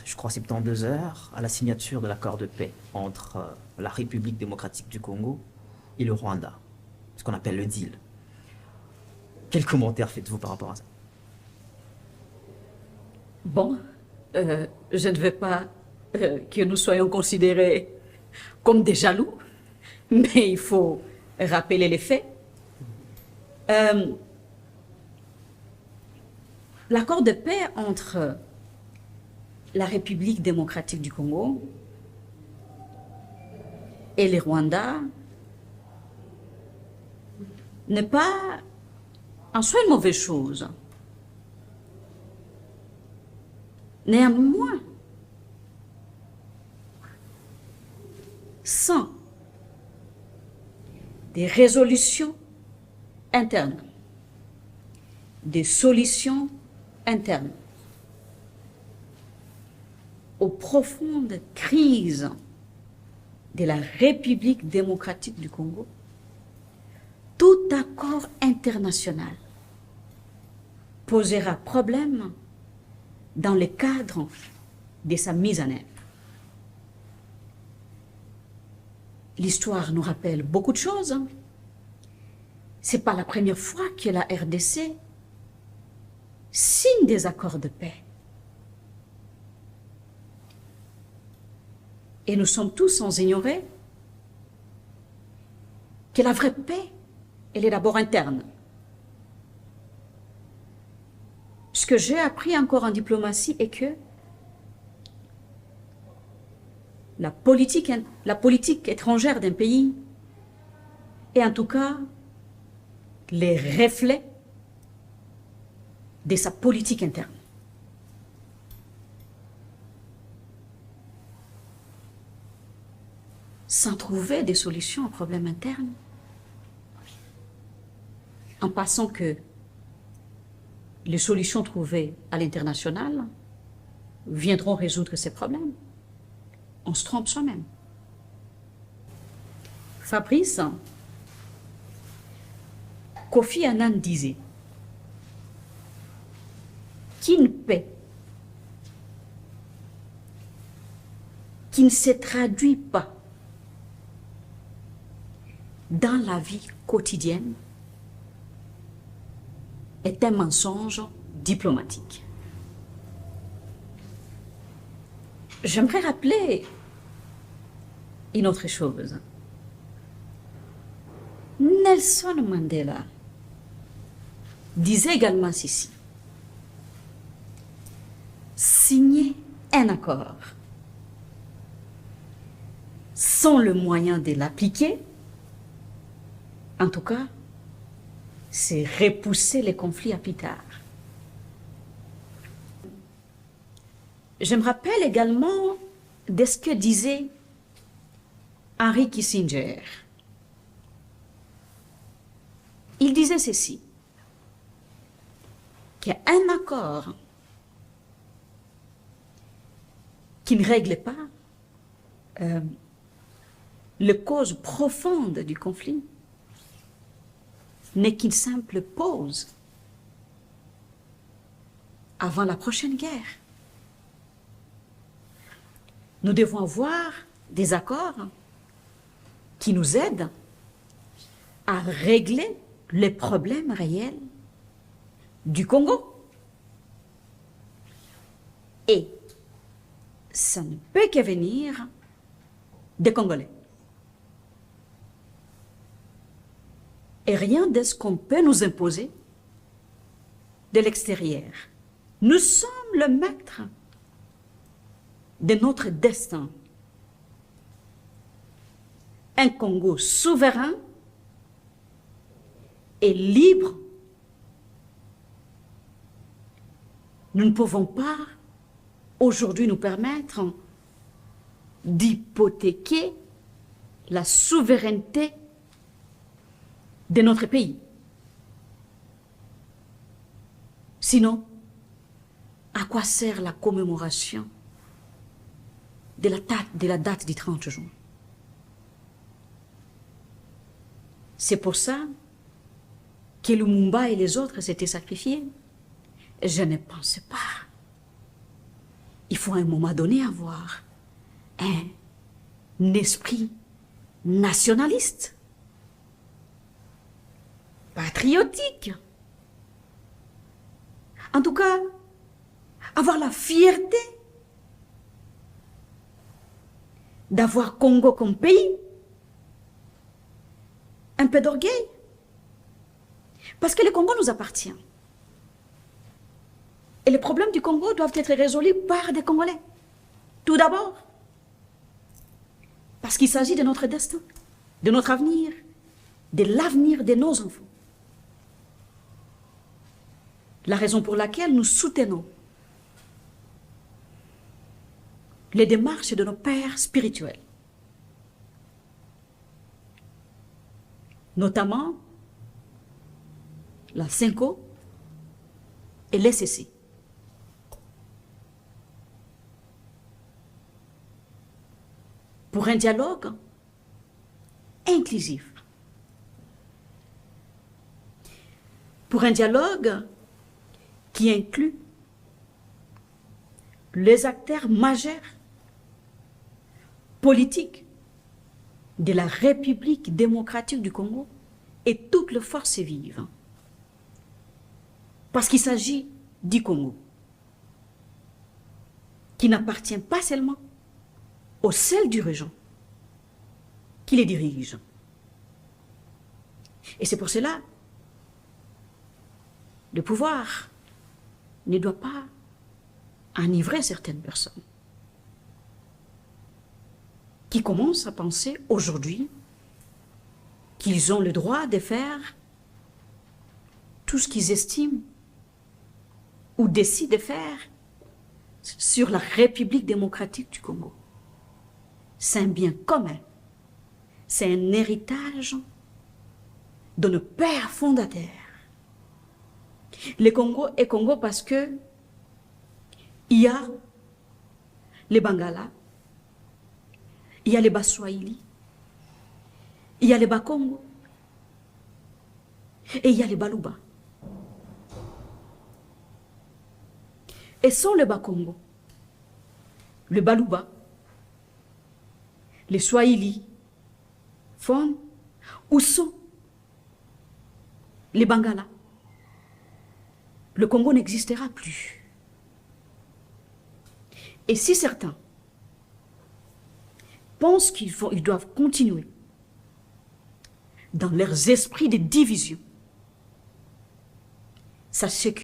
je crois, 72 heures à la signature de l'accord de paix entre la République démocratique du Congo et le Rwanda, ce qu'on appelle le deal. Quel commentaire faites-vous par rapport à ça? Bon, je ne veux pas que nous soyons considérés comme des jaloux, mais il faut rappeler les faits. L'accord de paix entre la République démocratique du Congo et le Rwanda n'est pas en soi une mauvaise chose. Néanmoins, sans des résolutions internes, des solutions internes aux profondes crises de la République démocratique du Congo, tout accord international posera problème dans le cadre de sa mise en œuvre. L'histoire nous rappelle beaucoup de choses. Ce n'est pas la première fois que la RDC signe des accords de paix. Et nous sommes tous sans ignorer que la vraie paix, elle est d'abord interne. Ce que j'ai appris encore en diplomatie est que la politique étrangère d'un pays est en tout cas les reflets de sa politique interne. Sans trouver des solutions aux problèmes internes, en passant que les solutions trouvées à l'international viendront résoudre ces problèmes, on se trompe soi-même. Fabrice, Kofi Annan disait qu'une paix qui ne se traduit pas dans la vie quotidienne est un mensonge diplomatique. J'aimerais rappeler une autre chose. Nelson Mandela disait également ceci: signer un accord sans le moyen de l'appliquer, en tout cas, c'est repousser les conflits à plus tard. Je me rappelle également de ce que disait Henry Kissinger. Il disait ceci, qu'un accord qui ne règle pas les causes profondes du conflit n'est qu'une simple pause avant la prochaine guerre. Nous devons avoir des accords qui nous aident à régler les problèmes réels du Congo. Et ça ne peut que venir des Congolais. Et rien de ce qu'on peut nous imposer de l'extérieur. Nous sommes le maître de notre destin. Un Congo souverain et libre. Nous ne pouvons pas aujourd'hui nous permettre d'hypothéquer la souveraineté de notre pays. Sinon, à quoi sert la commémoration de la date du 30 juin? C'est pour ça que Lumumba et les autres s'étaient sacrifiés. Je ne pense pas. il faut à un moment donné avoir un esprit nationaliste, patriotique. En tout cas, avoir la fierté d'avoir Congo comme pays, un peu d'orgueil, parce que le Congo nous appartient. Et les problèmes du Congo doivent être résolus par des Congolais. Tout d'abord, parce qu'il s'agit de notre destin, de notre avenir, de l'avenir de nos enfants. La raison pour laquelle nous soutenons les démarches de nos pères spirituels, notamment la SENCO et l'SCC. Pour un dialogue inclusif. Pour un dialogue qui inclut les acteurs majeurs politiques de la République démocratique du Congo et toutes les forces vives. Parce qu'il s'agit du Congo, qui n'appartient pas seulement aux seuls dirigeants qui les dirigent. Et c'est pour cela que le pouvoir ne doit pas enivrer certaines personnes qui commencent à penser aujourd'hui qu'ils ont le droit de faire tout ce qu'ils estiment ou décident de faire sur la République démocratique du Congo. C'est un bien commun. C'est un héritage de nos pères fondateurs. Le Congo est Congo parce que il y a les Bangala, il y a les Baswahili, il y a les Bakongo et il y a les Baluba. Et sans les Bakongo, le Baluba, les Swahili, Fon, où sont les Bangala, le Congo n'existera plus. Et si certains pensent qu'ils doivent continuer dans leurs esprits de division, sachez que